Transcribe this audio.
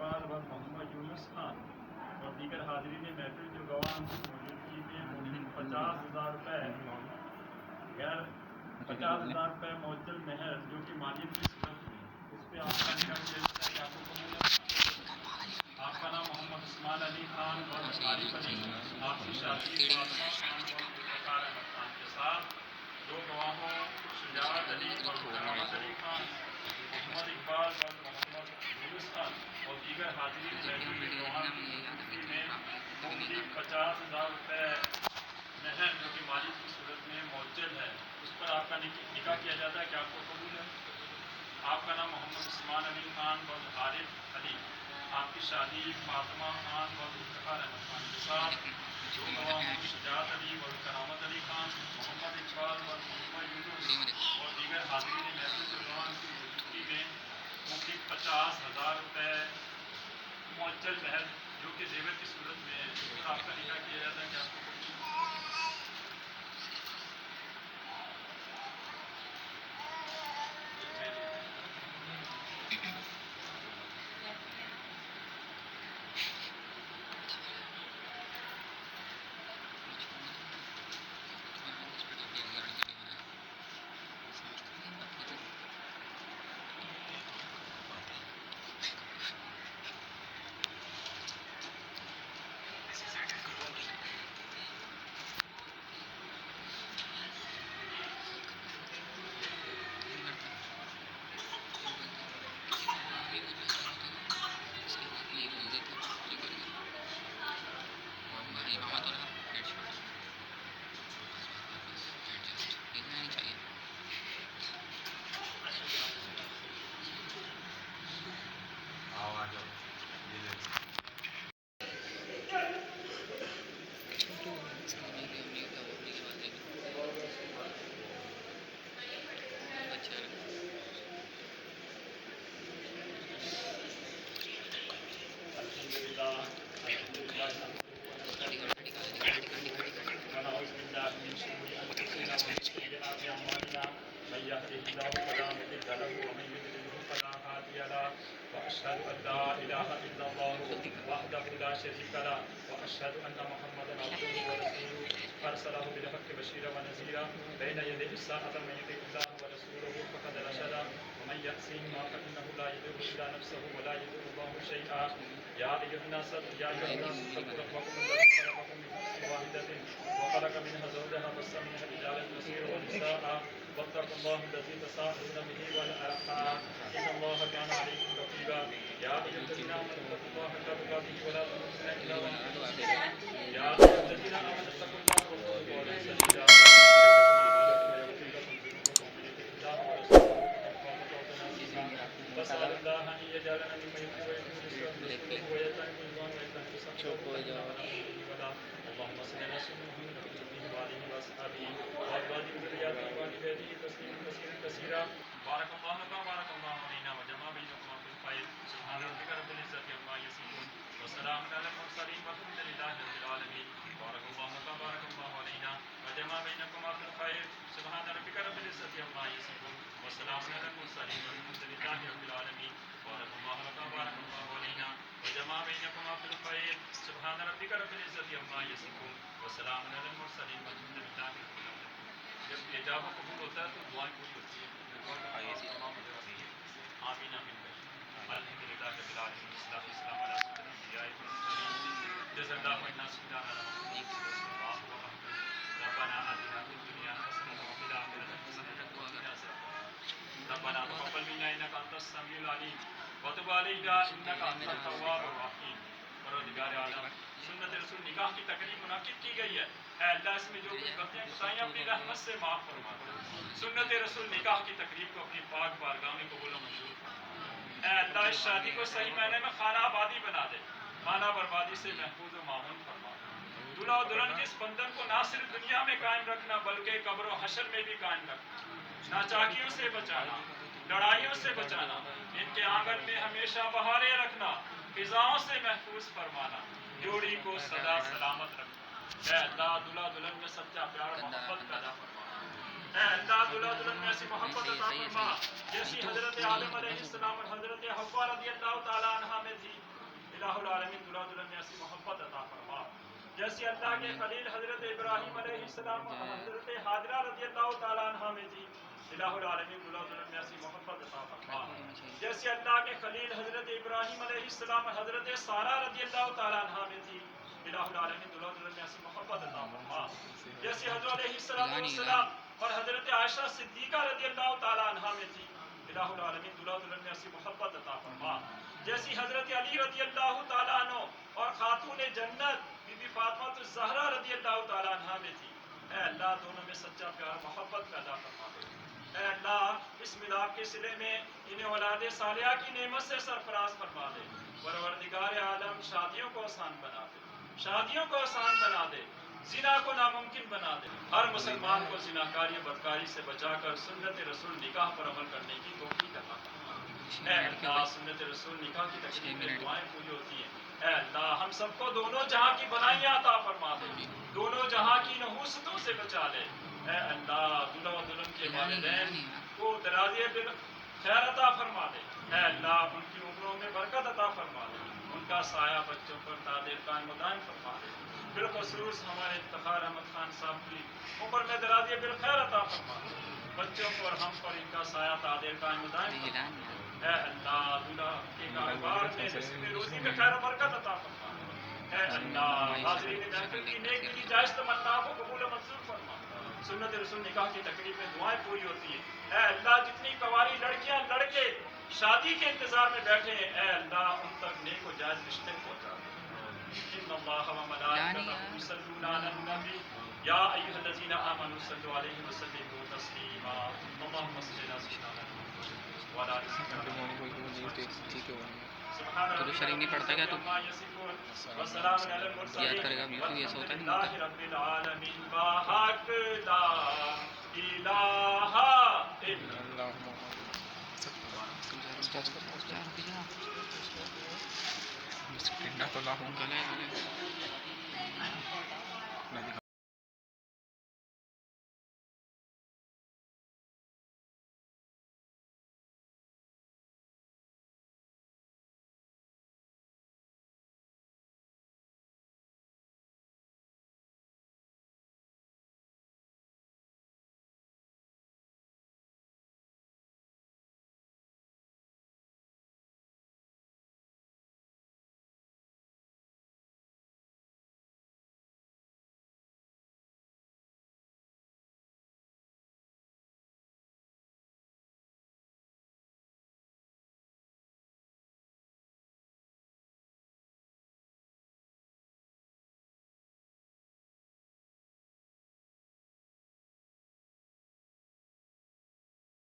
اقبال و محمد یونس خان اور دیگر حاضرین محفل جو گواہ کی موجودگی میں ممکن 50,000 روپے غیر 50,000 روپے معطل مہر جو کہ مالیت کی صورت میں اس پہ آپ کا نکاح کیا جاتا ہے. آپ کو قبول ہے؟ آپ کا نام محمد عثمان علی خان اور عارف علی، آپ کی شادی فاطمہ خان اور ذوالفقار احمد خان کے ساتھ دو گواہوں شجاعت علی اور کرامت علی خان، محمد اقبال اور محمد یونس خان اور دیگر حاضرین محفل کے گواہان کی موجودگی میں مختلف 50,000 روپے مہر جو کہ مالیت کی صورت میں معطل ہے اس پر آپ کا نکاح کیا جاتا ہے. کہ آپ کو قبول ہے؟ آپ کا نام محمد عثمان علی خان اور عارف علی، آپ کی شادی فاطمہ خان اور ذوالفقار احمد خان کے ساتھ دو گواہوں شجاعت علی اور کرامت علی خان، محمد اقبال اور محمد یونس اور دیگر حاضرین محفل کے گواہان کی موجودگی میں مختلف 50,000 روپے معطل مہر جو کہ زیور کی صورت میں ہے اس پر آپ کا نکاح کیا جاتا ہے. کہ آپ کو وأشهد أن لا إله إلا الله وحده لا شريك له وأشهد أن محمدا عبده ورسوله أرسله بالحق بشيرا ونذيرا بين يدي الساعة من يطع الله ورسوله فقد رشد ومن يعصهما فإنه لا يضر إلا نفسه ولا يضر الله شيئا. يا أيها الناس اتقوا ربكم الذي خلقكم من نفس واحدة وخلق منها زوجها وبث منها رجالا كثيرا ونساء واتقوا الله الذي تساءلون به والأرحام إن الله كان عليكم رقيبا. يا أيها الذين آمنوا اتقوا الله حق تقاته ولا تموتن إلا وأنتم مسلمون. يا أيها الذين آمنوا اتقوا الله وقولوا قولا سديدا واسأل الله أن يجعلنا ممن يحب ويحب ويتقي الله ويتقي صدقه. اللهم صل على سيدنا محمد وآله وأصحابه وأزواجه وذرياته وآل بيته تسليما كثيرا كثيرا. بارك الله لك وبارك الله علينا وجمع بينكما في الخير. سبحان ربك رب العزة عما يصفون وسلام على المرسلين والحمد لله رب العالمين. بارك الله لك وبارك الله علينا وجمع بينكما في الخير. سبحان ربك رب العزة عما يصفون وسلام على المرسلين والحمد لله رب العالمين. بارك الله لك وبارك الله علينا وجمع بينكما في الخير. سبحان ربك رب العزة عما يصفون وسلام على المرسلين والحمد لله رب العالمين. جب اجابہ قبول ہوتا ہے تو دعائیں پوری ہوتی ہے. آمین آمین. الحمد للہ رب العالمین والصلاۃ والسلام علی سید الانبیاء والمرسلین جزا اللہ عنا سیدنا محمد ربنا آتنا فی الدنیا حسنۃ وفی الآخرۃ حسنۃ وقنا عذاب النار. ربنا تقبل منا انک انت السمیع العلیم وتب علینا انک انت التواب الرحیم. پروردگار عالم، سنت رسول نکاح کی تقریب منعقد کی گئی ہے. اے اللہ اس میں جو کچھ غلطیاں کوتاہیاں اپنی رحمت سے معاف فرما. سنت رسول نکاح کی تقریب کو اپنی پاک بارگاہ میں قبول و منظور فرما. اے اللہ اس شادی کو صحیح معنی میں خانہ آبادی بنا دے، خانہ بربادی سے محفوظ و معاون فرما. دلہا و دلہن کے اس بندھن کو نہ صرف دنیا میں قائم رکھنا بلکہ قبر و حشر میں بھی قائم رکھنا. ناچاکیوں سے بچانا، لڑائیوں سے بچانا، ان کے آنگن میں ہمیشہ بہاریں رکھنا، فضاؤں سے محفوظ فرمانا، جوڑی کو سدا سلامت رکھنا. اے اللہ دلہا دلہن میں سچا پیار و محبت پیدا فرما. اے اللہ دلہا دلہن میں ایسی محبت عطا فرما جیسی حضرت آدم علیہ السلام اور حضرت حوا رضی اللہ تعالیٰ عنہا میں تھی. الہ العالمین دلہا دلہن میں ایسی محبت عطا فرما جیسی اللہ کے خلیل حضرت ابراہیم علیہ السلام حضرت حاجرہ رضی اللہ تعالیٰ عنہ میں تھی، الہ العالمین دلہا دلہن میں ایسی محبت عطا فرما جیسے اللہ کے خلیل حضرت ابراہیم علیہ السلام حضرت سارہ رضی اللہ تعالیٰ عنہ میں تھی، الہ العالمین دلہا دلہن میں ایسی محبت عطا فرما جیسے حضرت علیہ السلام اور حضرت عائشہ صدیقہ رضی اللہ تعالیٰ عنہ میں تھی، الہ العالمین دلہا دلہن میں ایسی محبت عطا فرما جیسی حضرت علی رضی اللہ تعالیٰ عنہ اور خاتون جنت بی بی فاطمہ الزہرا رضی اللہ تعالیٰ عنہ میں تھی، اے اللہ دونوں میں سچا پیار محبت پیدا فرما دے، اے اللہ اس ملاپ کے صلے میں انہیں اولاد صالحہ کی نعمت سے سرفراز فرما دے، پروردگار عالم شادیوں کو آسان بنا دے، شادیوں کو آسان بنا دے، زنا کو ناممکن بنا دے، ہر مسلمان کو زناکاری بدکاری سے بچا کر سنت رسول نکاح پر عمل کرنے کی توفیق عطا فرما۔ اے اللہ سنت رسول نکاح کی تقریب میں دعائیں پوری ہوتی ہیں، اے اللہ ہم سب کو دونوں جہاں کی بھلائیاں عطا فرما دے، دونوں جہاں کی نحوستوں سے بچا لے، اے اللہ دلہا و دلہن کے والدین کو درازی خیر عطا فرما دے، اے اللہ ان کی عمروں میں برکت عطا فرما دے، ان کا سایہ بچوں پر تعدیر قائم و دائم فرما دے، بالخصوص ہمارے افتخار احمد خان صاحب کی عمر میں درازی بالخیر عطا فرما دے، بچوں کو اور ہم پر ان کا سایہ تعدیر قائم و دائم فرما دے، اے اللہ دلہا کے کاروبار میں رزق میں روزی میں خیر و برکت عطا فرما دے، اے اللہ حاضرین محفل کی نیک دلی جائز تمنا کو قبول و منظور فرما، سنت رسول نکاح کی تقریب میں دعائیں پوری ہوتی ہیں، اے اللہ جتنی کنواری لڑکیاں لڑکے شادی کے انتظار میں بیٹھے ہیں، اے اللہ ان تک نیک و جائز رشتے پہنچا دے، ان اللہ و ملائکتہ یصلون علی النبی یا ایھا الذین آمنوا صلوا علیہ وسلموا تسلیما اللہم صل علی سیدنا محمد وعلی آل سیدنا تو شریف نہیں پڑھتا کیا تو یاد کرے گا میوزک ایسا ہوتا نہیں ہوتا رب العالمین بحق لا الہ الا اللہ ٹھنڈا تو لاہوں گا